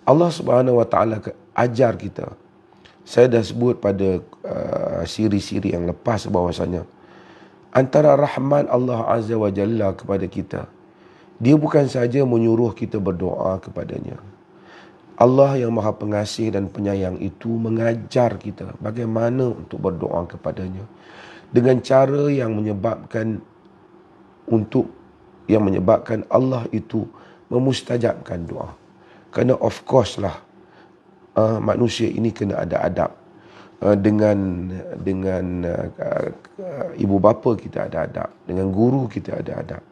Allah Subhanahu Wa Taala ajar kita. Saya dah sebut pada siri-siri yang lepas bahawasanya antara rahmat Allah Azza wa Jalla kepada kita, dia bukan saja menyuruh kita berdoa kepadanya. Allah yang Maha Pengasih dan Penyayang itu mengajar kita bagaimana untuk berdoa kepadanya dengan cara yang menyebabkan Allah itu memustajabkan doa. Kerana of course lah manusia ini kena ada adab dengan ibu bapa kita ada adab, dengan guru kita ada adab,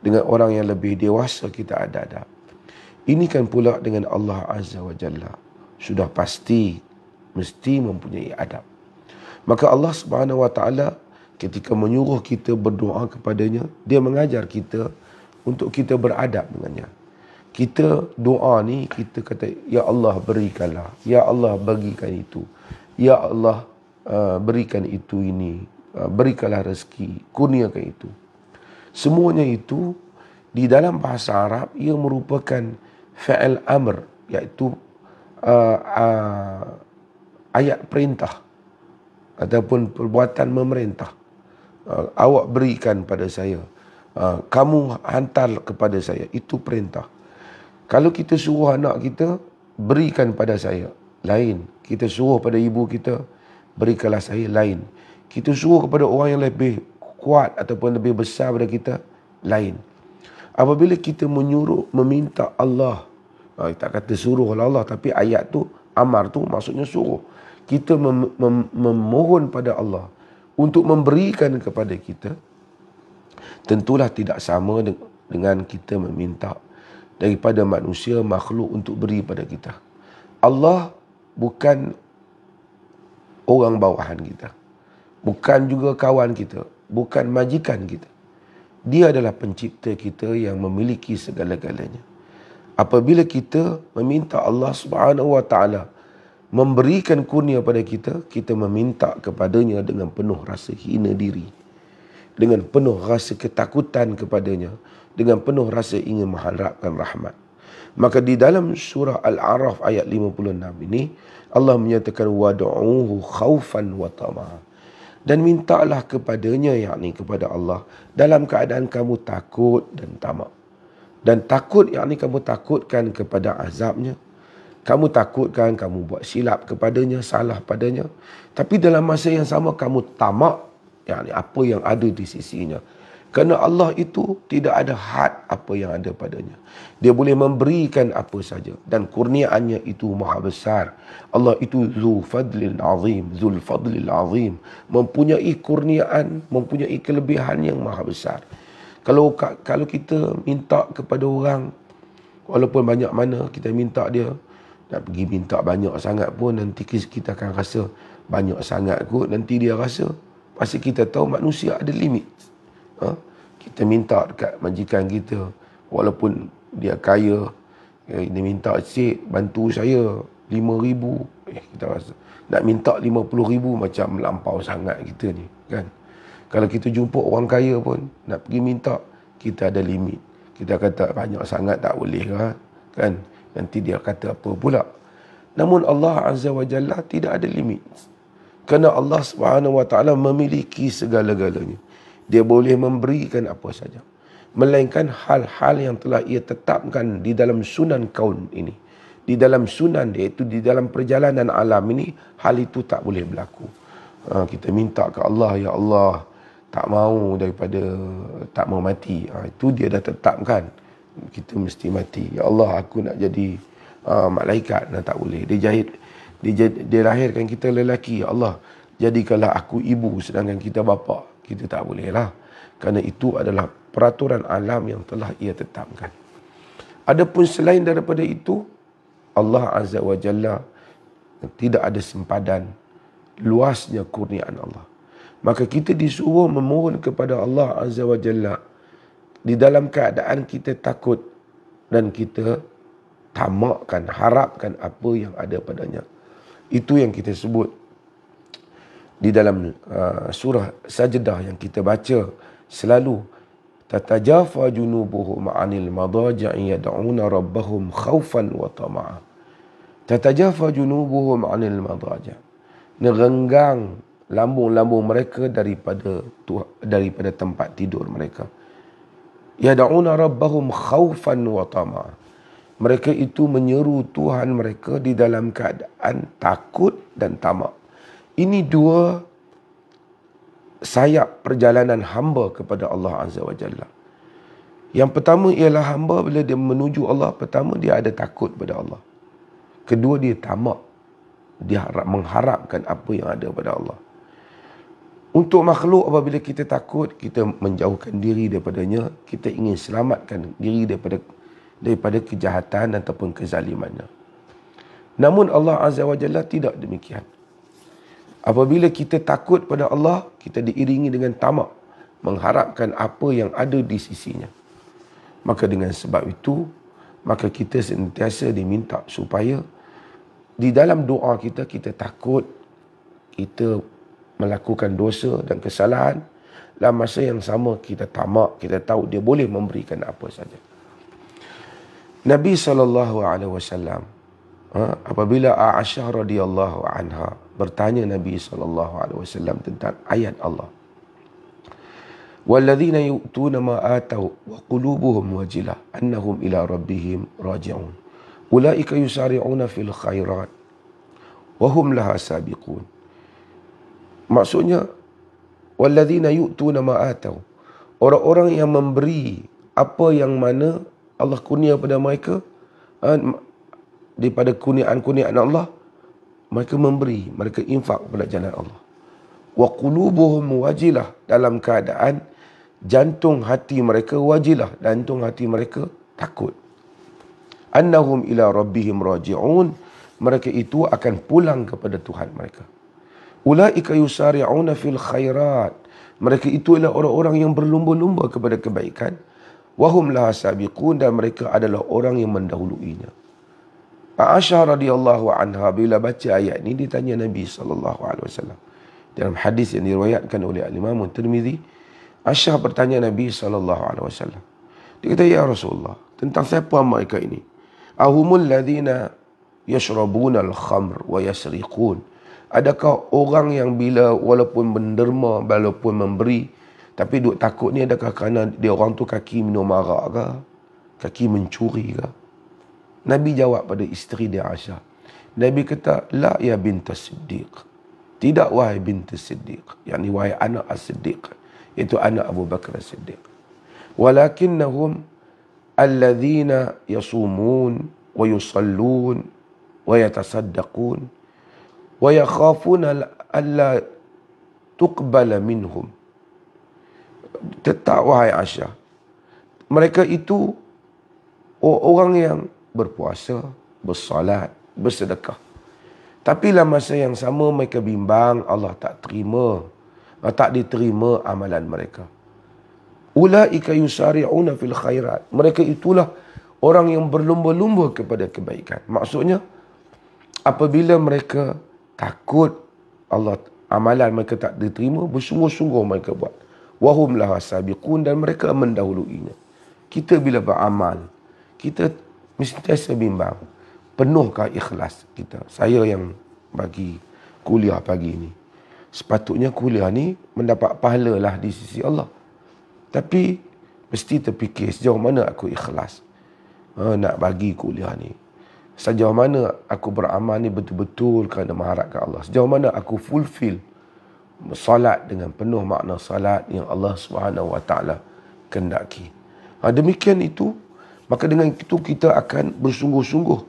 dengan orang yang lebih dewasa kita ada adab. Ini kan pula dengan Allah Azza wa Jalla. Sudah pasti mesti mempunyai adab. Maka Allah Subhanahu wa Taala ketika menyuruh kita berdoa kepadanya, dia mengajar kita untuk kita beradab dengannya. Kita doa ni, kita kata, Ya Allah berikanlah, Ya Allah bagikan itu, Ya Allah berikan itu ini, berikanlah rezeki, kurniakan itu. Semuanya itu di dalam bahasa Arab ia merupakan fi'il amr, iaitu ayat perintah ataupun perbuatan memerintah. Awak berikan pada saya, kamu hantar kepada saya, itu perintah. Kalau kita suruh anak kita, berikan pada saya, lain. Kita suruh pada ibu kita, berikanlah saya, lain. Kita suruh kepada orang yang lebih kuat ataupun lebih besar daripada kita, lain. Apabila kita meminta Allah, tak kata suruh Allah, tapi ayat tu, amar tu maksudnya suruh. Kita memohon pada Allah untuk memberikan kepada kita, tentulah tidak sama dengan kita meminta daripada manusia, makhluk untuk beri pada kita. Allah bukan orang bawahan kita, bukan juga kawan kita, bukan majikan kita. Dia adalah pencipta kita yang memiliki segala-galanya. Apabila kita meminta Allah Subhanahu wa Taala memberikan kurnia pada kita, kita meminta kepadanya dengan penuh rasa hina diri, dengan penuh rasa ketakutan kepadanya, dengan penuh rasa ingin mengharapkan rahmat. Maka di dalam surah Al-A'raf ayat 56 ini, Allah menyatakan wad'uhu khaufan wa tama'a. Dan mintalah kepadanya, yakni kepada Allah, dalam keadaan kamu takut dan tamak. Dan takut, yakni kamu takutkan kepada azabnya. Kamu takutkan kamu buat silap kepadanya, salah padanya. Tapi dalam masa yang sama kamu tamak, yakni apa yang ada di sisinya. Kerana Allah itu tidak ada had apa yang ada padanya. Dia boleh memberikan apa saja. Dan kurniaannya itu maha besar. Allah itu Zul Fadlil Azim. Mempunyai kurniaan, mempunyai kelebihan yang maha besar. Kalau kita minta kepada orang, walaupun banyak mana kita minta dia, nak pergi minta banyak sangat pun, nanti kita akan rasa banyak sangat kot, nanti dia rasa. Pasti kita tahu manusia ada limit. Kita minta dekat majikan kita, walaupun dia kaya, dia minta, cik bantu saya 5,000. Kita rasa nak minta 50,000 macam melampau sangat kita ni, kan. Kalau kita jumpa orang kaya pun, nak pergi minta, kita ada limit. Kita kata banyak sangat tak boleh kan. Nanti dia kata apa pula. Namun Allah Azza wa Jalla tidak ada limit. Kerana Allah Subhanahu wa Taala memiliki segala-galanya. Dia boleh memberikan apa saja. Melainkan hal-hal yang telah ia tetapkan di dalam sunan kaun ini. Di dalam sunan, iaitu di dalam perjalanan alam ini, hal itu tak boleh berlaku. Kita minta ke Allah, Ya Allah, tak mau tak mau mati. Itu dia dah tetapkan. Kita mesti mati. Ya Allah, aku nak jadi malaikat. Tak boleh. Dia lahirkan kita lelaki. Ya Allah, jadikanlah aku ibu sedangkan kita bapa. Kita tak boleh lah. Kerana itu adalah peraturan alam yang telah ia tetapkan. Adapun selain daripada itu, Allah Azza wa Jalla tidak ada sempadan luasnya kurniaan Allah. Maka kita disuruh memohon kepada Allah Azza wa Jalla di dalam keadaan kita takut dan kita tamakkan, harapkan apa yang ada padanya. Itu yang kita sebut di dalam surah Sajdah yang kita baca selalu, tatajafa junubuhum 'anil madaji'i yad'una rabbahum khaufan wa tama'a. Tatajafa junubuhum 'anil madaja'. Nerenggang lambung-lambung mereka daripada tempat tidur mereka. Yad'una rabbahum khaufan wa tama'a. Mereka itu menyeru Tuhan mereka di dalam keadaan takut dan tamak. Ini dua sayap perjalanan hamba kepada Allah Azza wa Jalla. Yang pertama ialah hamba bila dia menuju Allah, pertama dia ada takut pada Allah. Kedua, dia tamak. Dia mengharapkan apa yang ada pada Allah. Untuk makhluk, apabila kita takut, kita menjauhkan diri daripadanya. Kita ingin selamatkan diri daripada kejahatan ataupun kezalimannya. Namun Allah Azza wa Jalla tidak demikian. Apabila kita takut pada Allah, kita diiringi dengan tamak, mengharapkan apa yang ada di sisinya. Maka dengan sebab itu, maka kita sentiasa diminta supaya di dalam doa kita, kita takut kita melakukan dosa dan kesalahan. Dalam masa yang sama, kita tamak, kita tahu dia boleh memberikan apa saja. Nabi SAW, apabila Aisyah radhiyallahu anha bertanya Nabi SAW tentang ayat Allah. وَالَّذِينَ يُؤْتُونَ مَا آتَوْا وَقُلُوبُهُمْ وَجِلَةٌ أَنَّهُمْ إِلَى رَبِّهِمْ رَاجِعُونَ Ulaika yusari'una fil khairat wa hum laha sabiqun. Maksudnya, walladzina yu'tuna ma atau, orang-orang yang memberi apa yang mana Allah kurnia pada mereka, daripada kurniaan-kurniaan Allah, mereka memberi, mereka infak pada jalan Allah. Wa qulubuhum wajilah, dalam keadaan jantung hati mereka wajilah, jantung hati mereka takut. Annahum ila rabbihim raji'un, mereka itu akan pulang kepada Tuhan mereka. Ulaika yusari'una fil khairat, mereka itu adalah orang-orang yang berlumba-lumba kepada kebaikan. Wahum laha sabiqun, dan mereka adalah orang yang mendahuluinya. Aisyah radhiyallahu anha bila baca ayat ini ditanya Nabi SAW. Dalam hadis yang diriwayatkan oleh Imam Tirmizi, Aisyah bertanya Nabi SAW. Dia kata, ya Rasulullah, tentang siapa mereka ini? Ahumul ladhina yashrabuna al-khamr wa yasriqun. Adakah orang yang bila walaupun menderma, walaupun memberi, tapi duk takut ni, adakah kerana dia orang tu kaki minum arak ke? Kaki mencuri ke? Nabi jawab pada isteri dia Aisyah. Nabi kata, la ya bintas Siddiq. Tidak wahai bintas Siddiq. Yakni wahai anak as-Siddiq. Iaitu anak Abu Bakar as-Siddiq. Walakinnahum alladzina yasumun wa yusallun wa yatasaddaqun wa yakhafuna alla tuqbala minhum. Tetap wahai Aisyah, mereka itu orang yang berpuasa, bersalat, bersedekah. Tapi dalam masa yang sama mereka bimbang Allah tak diterima amalan mereka. Ulaika yusari'una fil khairat. Mereka itulah orang yang berlumba-lumba kepada kebaikan. Maksudnya, apabila mereka takut Allah, amalan mereka tak diterima, bersungguh-sungguh mereka buat. Wahum laha sabiqun, dan mereka mendahuluinya. Kita bila beramal, kita mesti bimbang, penuhkah ikhlas kita? Saya yang bagi kuliah pagi ini, sepatutnya kuliah ni mendapat pahala lah di sisi Allah. Tapi mesti terfikir sejauh mana aku ikhlas nak bagi kuliah ni. Sejauh mana aku beramal ni betul-betul kerana mengharapkan Allah. Sejauh mana aku fulfill salat dengan penuh makna salat yang Allah SWT kehendaki. Demikian itu, maka dengan itu kita akan bersungguh-sungguh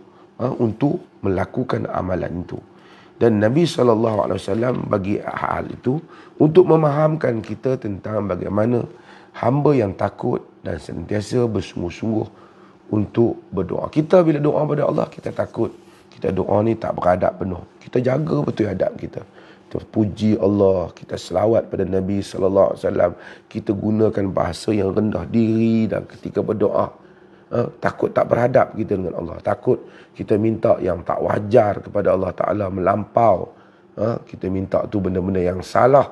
untuk melakukan amalan itu. Dan Nabi SAW bagi hal itu untuk memahamkan kita tentang bagaimana hamba yang takut dan sentiasa bersungguh-sungguh untuk berdoa. Kita bila doa pada Allah, kita takut. Kita doa ni tak beradab penuh. Kita jaga betul adab kita. Kita puji Allah, kita selawat pada Nabi SAW. Kita gunakan bahasa yang rendah diri dan ketika berdoa. Takut tak beradab kita dengan Allah. Takut kita minta yang tak wajar kepada Allah Ta'ala melampau. Kita minta tu benda-benda yang salah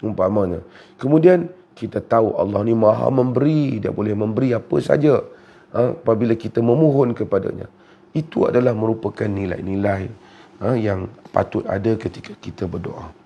umpamanya. Kemudian kita tahu Allah ni maha memberi. Dia boleh memberi apa saja apabila kita memohon kepadanya. Itu adalah merupakan nilai-nilai yang patut ada ketika kita berdoa.